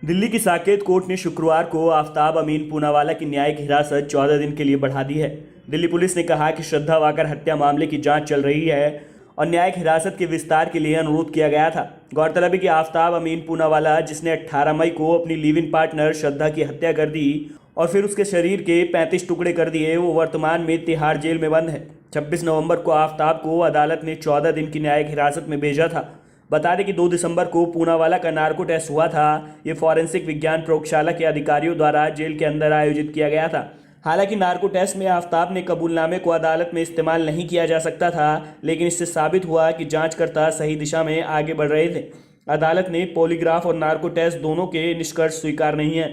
दिल्ली की साकेत कोर्ट ने शुक्रवार को आफताब अमीन पूनावाला की न्यायिक हिरासत 14 दिन के लिए बढ़ा दी है। दिल्ली पुलिस ने कहा कि श्रद्धा वाकर हत्या मामले की जांच चल रही है और न्यायिक हिरासत के विस्तार के लिए अनुरोध किया गया था। गौरतलब है कि आफताब अमीन पूनावाला, जिसने 18 मई को अपनी लिव इन पार्टनर श्रद्धा की हत्या कर दी और फिर उसके शरीर के 35 टुकड़े कर दिए, वो वर्तमान में तिहाड़ जेल में बंद है। 26 नवंबर को आफताब को अदालत ने 14 दिन की न्यायिक हिरासत में भेजा था। बता दें कि 2 दिसंबर को पूनावाला का नार्को टेस्ट हुआ था। ये फॉरेंसिक विज्ञान प्रयोगशाला के अधिकारियों द्वारा जेल के अंदर आयोजित किया गया था। हालांकि नार्को टेस्ट में आफताब ने कबूलनामे को अदालत में इस्तेमाल नहीं किया जा सकता था, लेकिन इससे साबित हुआ कि जांचकर्ता सही दिशा में आगे बढ़ रहे थे। अदालत ने पॉलीग्राफ और नार्को टेस्ट दोनों के निष्कर्ष स्वीकार नहीं है।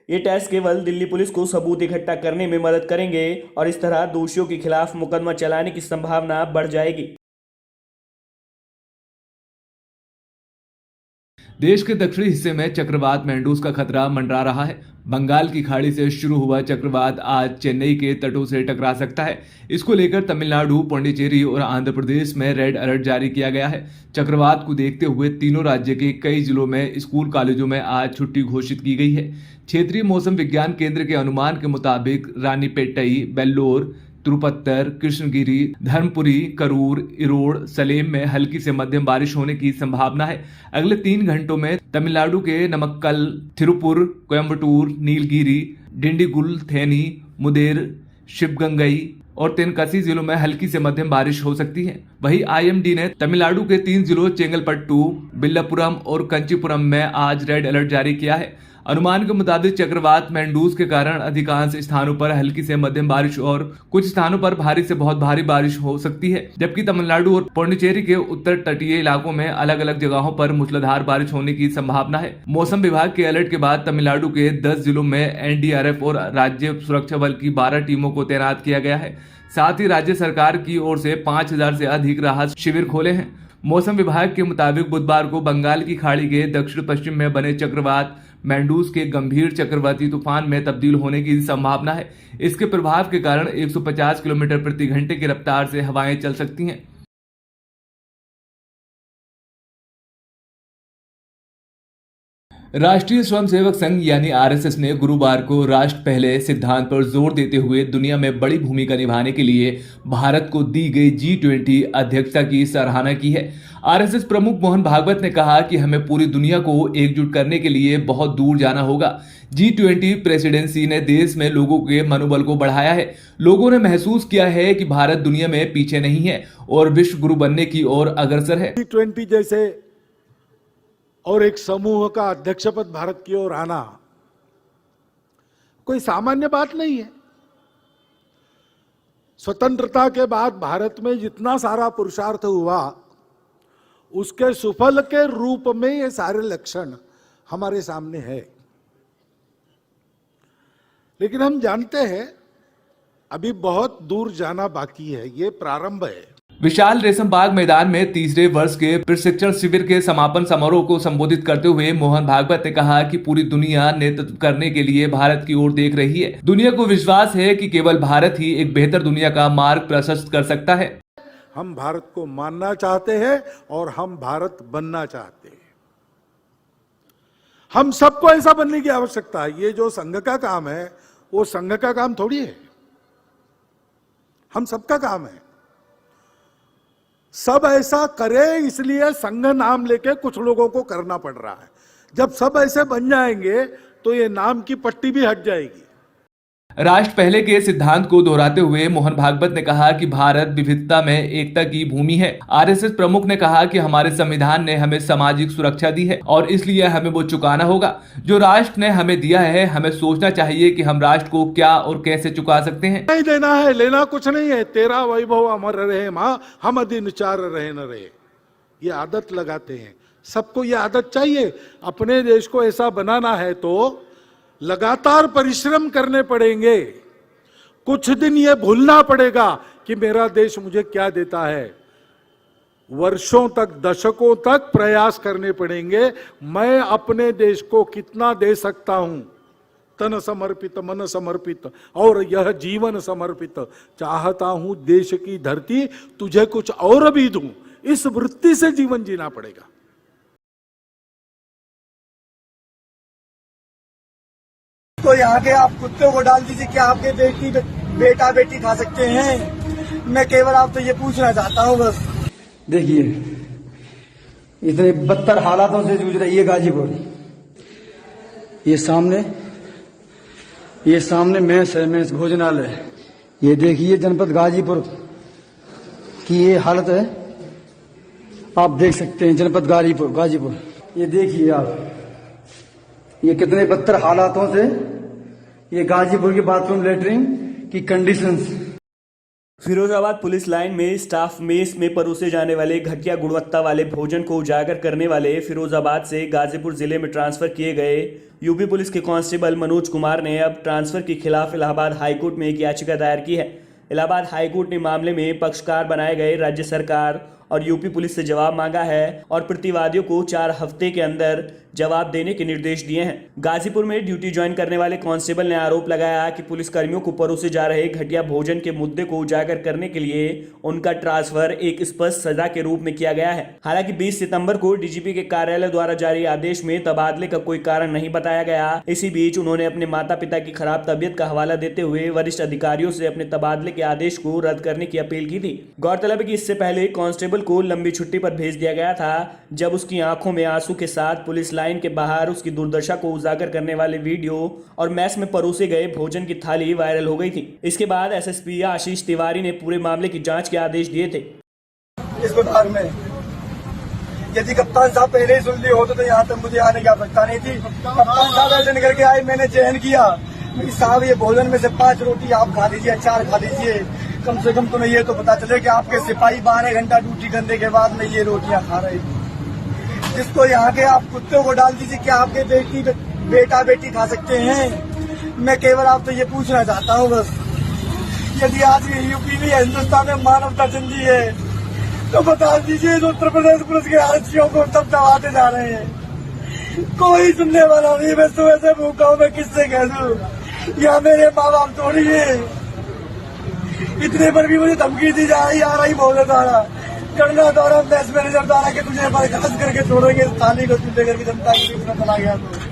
ये टेस्ट केवल दिल्ली पुलिस को सबूत इकट्ठा करने में मदद करेंगे और इस तरह दोषियों के खिलाफ मुकदमा चलाने की संभावना बढ़ जाएगी। देश के दक्षिणी हिस्से में चक्रवात मैंडूस का खतरा मंडरा रहा है। बंगाल की खाड़ी से शुरू हुआ चक्रवात आज चेन्नई के तटों से टकरा सकता है। इसको लेकर तमिलनाडु, पौंडीचेरी और आंध्र प्रदेश में रेड अलर्ट जारी किया गया है। चक्रवात को देखते हुए तीनों राज्य के कई जिलों में स्कूल कॉलेजों में आज छुट्टी घोषित की गई है। क्षेत्रीय मौसम विज्ञान केंद्र के अनुमान के मुताबिक रानीपेट्टई, वेल्लोर, तिरुपत्तर, कृष्णगिरी, धर्मपुरी, करूर, इरोड़, सलेम में हल्की से मध्यम बारिश होने की संभावना है। अगले 3 घंटों में तमिलनाडु के नमक्कल, थिरुपुर, कोयम्बटूर, नीलगिरी, डिंडीगुल, थेनी, मुदेर, शिवगंगई और तेनकसी जिलों में हल्की से मध्यम बारिश हो सकती है। वहीं आईएमडी ने तमिलनाडु के 3 जिलों चेंगलपट्टू, बिल्लापुरम और कंचीपुरम में आज रेड अलर्ट जारी किया है। अनुमान के मुताबिक चक्रवात मैंडूस के कारण अधिकांश स्थानों पर हल्की से मध्यम बारिश और कुछ स्थानों पर भारी से बहुत भारी बारिश हो सकती है, जबकि तमिलनाडु और पौंडीचेरी के उत्तर तटीय इलाकों में अलग अलग जगहों पर मूसलाधार बारिश होने की संभावना है। मौसम विभाग के अलर्ट के बाद तमिलनाडु के 10 जिलों में एनडीआरएफ और राज्य सुरक्षा बल की 12 टीमों को तैनात किया गया है। साथ ही राज्य सरकार की ओर से 5000 से अधिक राहत शिविर खोले हैं। मौसम विभाग के मुताबिक बुधवार को बंगाल की खाड़ी के दक्षिण पश्चिम में बने चक्रवात मैंडूस के गंभीर चक्रवाती तूफान में तब्दील होने की संभावना है। इसके प्रभाव के कारण 150 किलोमीटर प्रति घंटे की रफ्तार से हवाएं चल सकती हैं। राष्ट्रीय स्वयंसेवक संघ यानी आरएसएस ने गुरुवार को राष्ट्र पहले सिद्धांत पर जोर देते हुए दुनिया में बड़ी भूमिका निभाने के लिए भारत को दी गई G20 अध्यक्षता की सराहना की है। आरएसएस प्रमुख मोहन भागवत ने कहा कि हमें पूरी दुनिया को एकजुट करने के लिए बहुत दूर जाना होगा। G20 प्रेसिडेंसी ने देश में लोगों के मनोबल को बढ़ाया है। लोगों ने महसूस किया है कि भारत दुनिया में पीछे नहीं है और विश्व गुरु बनने की ओर अग्रसर है। G20 जैसे और एक समूह का अध्यक्ष पद भारत की ओर आना कोई सामान्य बात नहीं है। स्वतंत्रता के बाद भारत में जितना सारा पुरुषार्थ हुआ, उसके सुफल के रूप में ये सारे लक्षण हमारे सामने है। लेकिन हम जानते हैं अभी बहुत दूर जाना बाकी है। ये प्रारंभ है। विशाल रेशम बाग मैदान में तीसरे वर्ष के प्रशिक्षण शिविर के समापन समारोह को संबोधित करते हुए मोहन भागवत ने कहा कि पूरी दुनिया नेतृत्व करने के लिए भारत की ओर देख रही है। दुनिया को विश्वास है कि केवल भारत ही एक बेहतर दुनिया का मार्ग प्रशस्त कर सकता है। हम भारत को मानना चाहते हैं और हम भारत बनना चाहते हैं। हम सबको ऐसा बनने की आवश्यकता है। ये जो संघ का काम है वो संघ का काम थोड़ी है, हम सबका काम है। सब ऐसा करे इसलिए संघ नाम लेके कुछ लोगों को करना पड़ रहा है। जब सब ऐसे बन जाएंगे तो ये नाम की पट्टी भी हट जाएगी। राष्ट्र पहले के सिद्धांत को दोहराते हुए मोहन भागवत ने कहा कि भारत विविधता में एकता की भूमि है। आरएसएस प्रमुख ने कहा कि हमारे संविधान ने हमें सामाजिक सुरक्षा दी है और इसलिए हमें वो चुकाना होगा जो राष्ट्र ने हमें दिया है। हमें सोचना चाहिए कि हम राष्ट्र को क्या और कैसे चुका सकते हैं। नहीं देना है, लेना कुछ नहीं है। तेरा वैभव अमर रहे माँ, हम दिन चार रहे न रहे। ये आदत लगाते हैं। सबको ये आदत चाहिए। अपने देश को ऐसा बनाना है तो लगातार परिश्रम करने पड़ेंगे। कुछ दिन ये भूलना पड़ेगा कि मेरा देश मुझे क्या देता है। वर्षों तक, दशकों तक प्रयास करने पड़ेंगे। मैं अपने देश को कितना दे सकता हूं, तन समर्पित, मन समर्पित और यह जीवन समर्पित चाहता हूं। देश की धरती तुझे कुछ और भी दूं, इस वृत्ति से जीवन जीना पड़ेगा। जिसको यहाँ के आप कुत्ते को डाल दीजिए, क्या आपके बेटा बेटी खा सकते हैं? मैं केवल आपसे ये पूछना चाहता हूँ बस। देखिए, इतने बदतर हालातों से जूझ रही है गाजीपुर। ये सामने मेस है, मेस भोजनालय। ये देखिए जनपद गाजीपुर की ये हालत है, आप देख सकते हैं जनपद गाजीपुर। ये देखिए आप, ये कितने बदतर हालातों से ये गाजीपुर के बाथरूम लेटरिन की कंडीशंस। फिरोजाबाद पुलिस लाइन में स्टाफ मेस में परोसे जाने वाले घटिया गुणवत्ता वाले भोजन को उजागर करने वाले फिरोजाबाद से गाजीपुर जिले में ट्रांसफर किए गए यूपी पुलिस के कांस्टेबल मनोज कुमार ने अब ट्रांसफर के खिलाफ इलाहाबाद हाईकोर्ट में एक याचिका दायर की है। इलाहाबाद हाईकोर्ट ने मामले में पक्षकार बनाए गए राज्य सरकार और यूपी पुलिस से जवाब मांगा है और प्रतिवादियों को 4 हफ्ते के अंदर जवाब देने के निर्देश दिए हैं। गाजीपुर में ड्यूटी ज्वाइन करने वाले कांस्टेबल ने आरोप लगाया कि पुलिसकर्मियों को परोसे जा रहे घटिया भोजन के मुद्दे को उजागर करने के लिए उनका ट्रांसफर एक स्पष्ट सजा के रूप में किया गया है। हालांकि 20 सितंबर को डीजीपी के कार्यालय द्वारा जारी आदेश में तबादले का कोई कारण नहीं बताया गया। इसी बीच उन्होंने अपने माता पिता की खराब तबीयत का हवाला देते हुए वरिष्ठ अधिकारियों से अपने तबादले के आदेश को रद्द करने की अपील की थी। गौरतलब है कि इससे पहले कांस्टेबल को लंबी छुट्टी पर भेज दिया गया था, जब उसकी आंखों में आंसू के साथ पुलिस लाइन के बाहर उसकी दुर्दशा को उजागर करने वाले वीडियो और मैस में परोसे गए भोजन की थाली वायरल हो गई थी। इसके बाद एसएसपी आशीष तिवारी ने पूरे मामले की जांच के आदेश दिए थे। इस विभाग में यदि कप्तान साहब पहले ही सुन ली होते तो यहाँ तक मुझे आने की आवश्यकता नहीं थी। कप्तान साहब ऐसे निकल के आए, मैंने चयन किया साहब ये भोजन में से 5 रोटी आप खा लीजिए, 4 खा लीजिए, कम से कम तुम्हें ये तो पता चले कि आपके सिपाही 12 घंटा ड्यूटी करने के बाद में ये रोटियां खा रहे थे। जिसको यहाँ के आप कुत्ते को डाल दीजिए, क्या आपके बेटा बेटी खा सकते हैं? मैं केवल आपसे ये पूछना चाहता हूँ बस। यदि आज ये यूपी में हिंदुस्तान में मानवता जिंदी है तो बता दीजिए उत्तर प्रदेश पुलिस के आरक्षियों को तब दबाते जा रहे हैं। कोई सुनने वाला नहीं। मैं सुबह से भूखा हूँ, मैं किससे कह दूं? यहाँ मेरे माँ बाप थोड़ी है। इतने पर भी मुझे धमकी दी जा रही, आ रही भोजन द्वारा, करना द्वारा, मैच मैनेजर द्वारा कि तुझे बर्खास्त करके छोड़ेंगे इस थाली को, तुझे करके जनता के बीच में चला गया तो।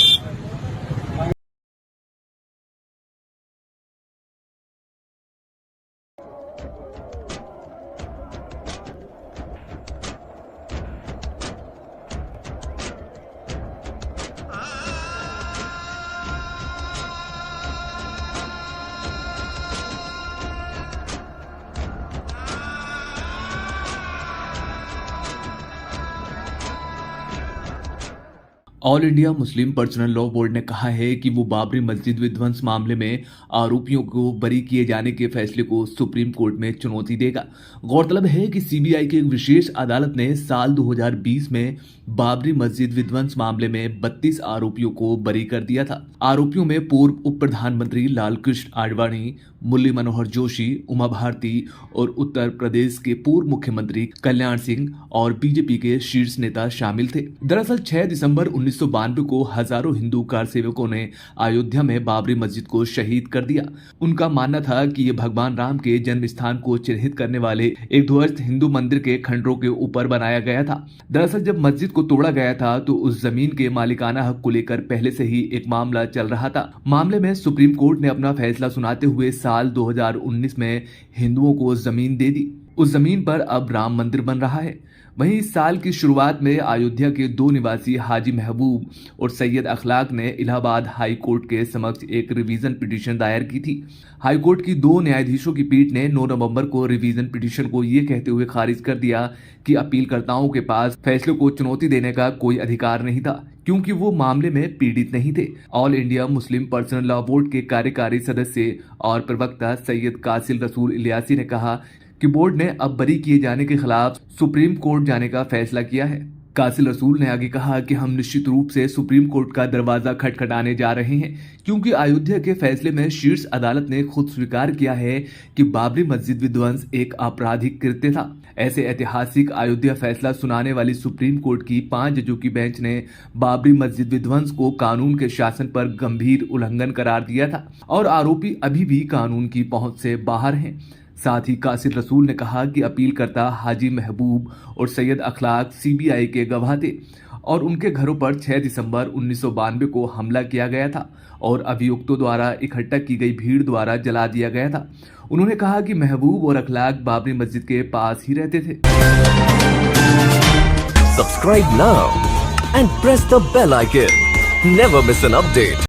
All India Muslim personal law board ने कहा है कि वो बाबरी मस्जिद विध्वंस मामले में आरोपियों को बरी किए जाने के फैसले को सुप्रीम कोर्ट में चुनौती देगा। गौरतलब है कि सीबीआई की एक विशेष अदालत ने साल 2020 में बाबरी मस्जिद विध्वंस मामले में 32 आरोपियों को बरी कर दिया था। आरोपियों में पूर्व उप प्रधानमंत्री लाल कृष्ण आडवाणी, मुरली मनोहर जोशी, उमा भारती और उत्तर प्रदेश के पूर्व मुख्यमंत्री कल्याण सिंह और बीजेपी के शीर्ष नेता शामिल थे। दरअसल 6 दिसंबर 1992 को हजारों हिंदू कारसेवकों ने अयोध्या में बाबरी मस्जिद को शहीद कर दिया। उनका मानना था कि ये भगवान राम के जन्म स्थान को चिन्हित करने वाले एक ध्वस्त हिंदू मंदिर के खंडरों के ऊपर बनाया गया था। दरअसल जब मस्जिद को तोड़ा गया था तो उस जमीन के मालिकाना हक को लेकर पहले से ही एक मामला चल रहा था। मामले में सुप्रीम कोर्ट ने अपना फैसला सुनाते हुए साल 2019 में हिंदुओं को जमीन दे दी। उस जमीन पर अब राम मंदिर बन रहा है। वहीं इस साल की शुरुआत में अयोध्या के 2 निवासी हाजी महबूब और सैयद अखलाक ने इलाहाबाद हाई कोर्ट के समक्ष एक रिवीजन पिटीशन दायर की थी। हाई कोर्ट की 2 न्यायाधीशों की पीठ ने 9 नवंबर को रिवीजन पिटीशन को ये कहते हुए खारिज कर दिया कि अपीलकर्ताओं के पास फैसले को चुनौती देने का कोई अधिकार नहीं था, क्योंकि वो मामले में पीड़ित नहीं थे। All India Muslim personal law board के कार्यकारी सदस्य और प्रवक्ता सैयद कासिल रसूल इलियासी ने कहा कि बोर्ड ने अब बरी किए जाने के खिलाफ सुप्रीम कोर्ट जाने का फैसला किया है। कासिल रसूल ने आगे कहा कि हम निश्चित रूप से सुप्रीम कोर्ट का दरवाजा खटखटाने जा रहे हैं, क्योंकि अयोध्या के फैसले में शीर्ष अदालत ने खुद स्वीकार किया है कि बाबरी मस्जिद विध्वंस एक आपराधिक कृत्य था। ऐसे ऐतिहासिक अयोध्या फैसला सुनाने वाली सुप्रीम कोर्ट की 5 जजों की बेंच ने बाबरी मस्जिद विध्वंस को कानून के शासन पर गंभीर उल्लंघन करार दिया था और आरोपी अभी भी कानून की पहुंच से बाहर हैं। साथ ही कासिर रसूल ने कहा कि अपीलकर्ता हाजी महबूब और सैयद अखलाक सीबीआई के गवाह थे और उनके घरों पर 6 दिसंबर 1992 को हमला किया गया था और अभियुक्तों द्वारा इकट्ठा की गई भीड़ द्वारा जला दिया गया था। उन्होंने कहा कि महबूब और अखलाक बाबरी मस्जिद के पास ही रहते थे। Subscribe now and press the bell icon. Never miss an update.